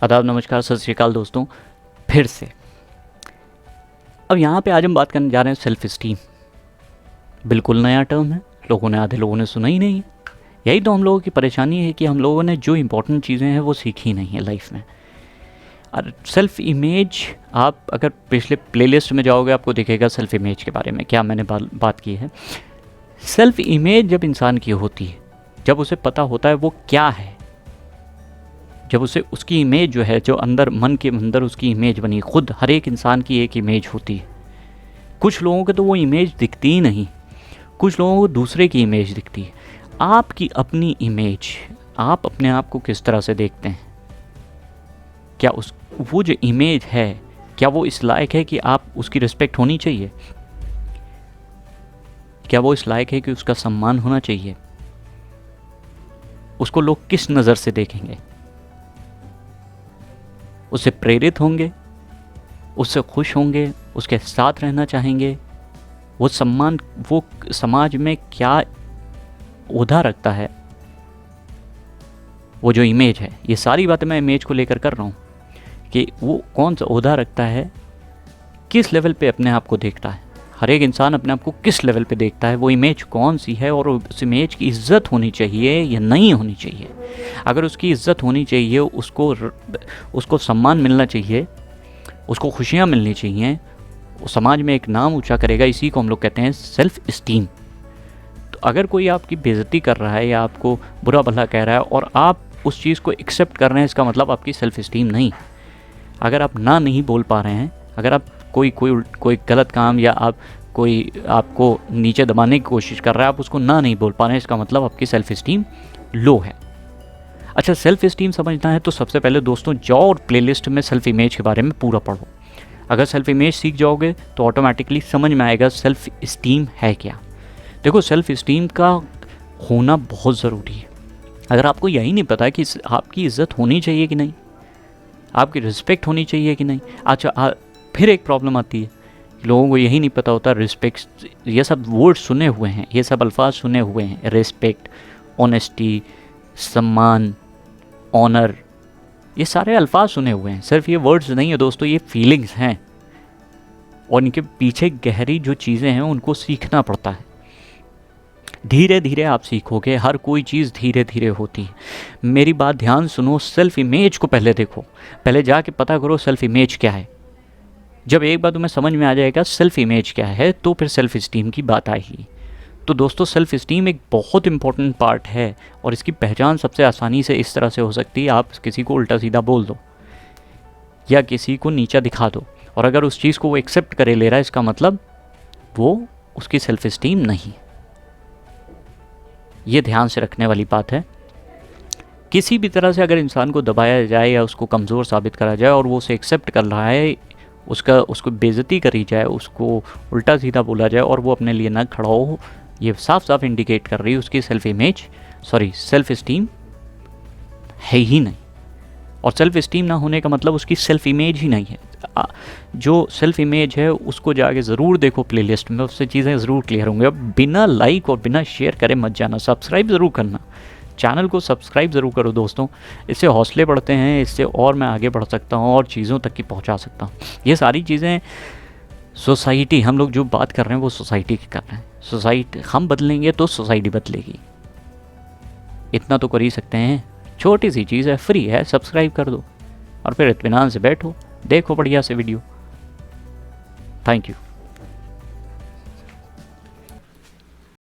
आदाब, नमस्कार, सत श्री अकाल दोस्तों। फिर से अब यहाँ पे आज हम बात करने जा रहे हैं सेल्फ इस्टीम। बिल्कुल नया टर्म है, आधे लोगों ने सुना ही नहीं है। यही तो हम लोगों की परेशानी है कि हम लोगों ने जो इम्पोर्टेंट चीज़ें हैं वो सीखी नहीं है लाइफ में। और सेल्फ इमेज, आप अगर पिछले प्लेलिस्ट में जाओगे आपको दिखेगा सेल्फ इमेज के बारे में क्या मैंने बात की है। सेल्फ इमेज जब इंसान की होती है, जब उसे पता होता है वो क्या है, जब उसे उसकी इमेज जो है, जो अंदर मन के अंदर उसकी इमेज बनी, खुद हर एक इंसान की एक इमेज होती है। कुछ लोगों को तो वो इमेज दिखती ही नहीं, कुछ लोगों को दूसरे की इमेज दिखती है। आपकी अपनी इमेज, आप अपने आप को किस तरह से देखते हैं? क्या वो जो इमेज है, क्या वो इस लायक है कि आप उसकी रिस्पेक्ट होनी चाहिए? क्या वो इस लायक है कि उसका सम्मान होना चाहिए? उसको लोग किस नज़र से देखेंगे? उससे प्रेरित होंगे, उससे खुश होंगे, उसके साथ रहना चाहेंगे? वो सम्मान, वो समाज में क्या ओहदा रखता है, वो जो इमेज है, ये सारी बातें मैं इमेज को लेकर कर रहा हूँ कि वो कौन सा ओहदा रखता है, किस लेवल पे अपने आप को देखता है। हर एक इंसान अपने आप को किस लेवल पे देखता है, वो इमेज कौन सी है, और उस इमेज की इज्जत होनी चाहिए या नहीं होनी चाहिए। अगर उसकी इज्जत होनी चाहिए, उसको सम्मान मिलना चाहिए, उसको खुशियाँ मिलनी चाहिए, वो समाज में एक नाम ऊंचा करेगा, इसी को हम लोग कहते हैं सेल्फ इस्टीम। तो अगर कोई आपकी बेइज्जती कर रहा है या आपको बुरा भला कह रहा है और आप उस चीज़ को एक्सेप्ट कर रहे हैं, इसका मतलब आपकी सेल्फ इस्टीम नहीं। अगर आप ना नहीं बोल पा रहे हैं, अगर आप कोई गलत काम या कोई आपको नीचे दबाने की कोशिश कर रहा है, आप उसको ना नहीं बोल पा रहे हैं, इसका मतलब आपकी सेल्फ इस्टीम लो है। अच्छा, सेल्फ इस्टीम समझना है तो सबसे पहले दोस्तों जाओ और प्लेलिस्ट में सेल्फ इमेज के बारे में पूरा पढ़ो। अगर सेल्फ इमेज सीख जाओगे तो ऑटोमेटिकली समझ में आएगा सेल्फ इस्टीम है क्या। देखो, सेल्फ इस्टीम का होना बहुत ज़रूरी है। अगर आपको यही नहीं पता कि आपकी इज़्ज़त होनी चाहिए कि नहीं, आपकी रिस्पेक्ट होनी चाहिए कि नहीं। अच्छा, फिर एक प्रॉब्लम आती है, लोगों को यही नहीं पता होता रिस्पेक्ट, ये सब वर्ड सुने हुए हैं, ये सब अल्फाज सुने हुए हैं, रिस्पेक्ट, ऑनेस्टी, सम्मान, ऑनर, ये सारे अल्फाज सुने हुए हैं। सिर्फ ये वर्ड्स नहीं है दोस्तों, ये फीलिंग्स हैं, और इनके पीछे गहरी जो चीज़ें हैं उनको सीखना पड़ता है। धीरे धीरे आप सीखोगे, हर कोई चीज़ धीरे धीरे होती है। मेरी बात ध्यान सुनो, सेल्फ इमेज को पहले देखो, पहले जाके पता करो सेल्फ इमेज क्या है। जब एक बार तुम्हें समझ में आ जाएगा सेल्फ इमेज क्या है, तो फिर सेल्फ इस्टीम की बात आएगी। तो दोस्तों, सेल्फ इस्टीम एक बहुत इंपॉर्टेंट पार्ट है, और इसकी पहचान सबसे आसानी से इस तरह से हो सकती है, आप किसी को उल्टा सीधा बोल दो या किसी को नीचा दिखा दो, और अगर उस चीज़ को वो एक्सेप्ट करे ले रहा है, इसका मतलब वो उसकी सेल्फ इस्टीम नहीं। ये ध्यान से रखने वाली बात है। किसी भी तरह से अगर इंसान को दबाया जाए या उसको कमज़ोर साबित करा जाए और वो उसे एक्सेप्ट कर रहा है, उसको बेइज्जती करी जाए, उसको उल्टा सीधा बोला जाए और वो अपने लिए ना खड़ा हो, ये साफ साफ इंडिकेट कर रही है उसकी सेल्फ इस्टीम है ही नहीं। और सेल्फ इस्टीम ना होने का मतलब उसकी सेल्फ इमेज ही नहीं है। जो सेल्फ इमेज है उसको जाके ज़रूर देखो प्लेलिस्ट में, उससे चीज़ें ज़रूर क्लियर होंगी। अब बिना लाइक और बिना शेयर करे मत जाना, सब्सक्राइब ज़रूर करना, चैनल को सब्सक्राइब ज़रूर करो दोस्तों। इससे हौसले बढ़ते हैं, इससे और मैं आगे बढ़ सकता हूँ और चीज़ों तक की पहुँचा सकता हूँ। ये सारी चीज़ें सोसाइटी, हम लोग जो बात कर रहे हैं वो सोसाइटी की कर रहे हैं। सोसाइटी हम बदलेंगे तो सोसाइटी बदलेगी, इतना तो कर ही सकते हैं। छोटी सी चीज़ है, फ्री है, सब्सक्राइब कर दो और फिर इत्मीनान से बैठो, देखो बढ़िया से वीडियो। Thank you.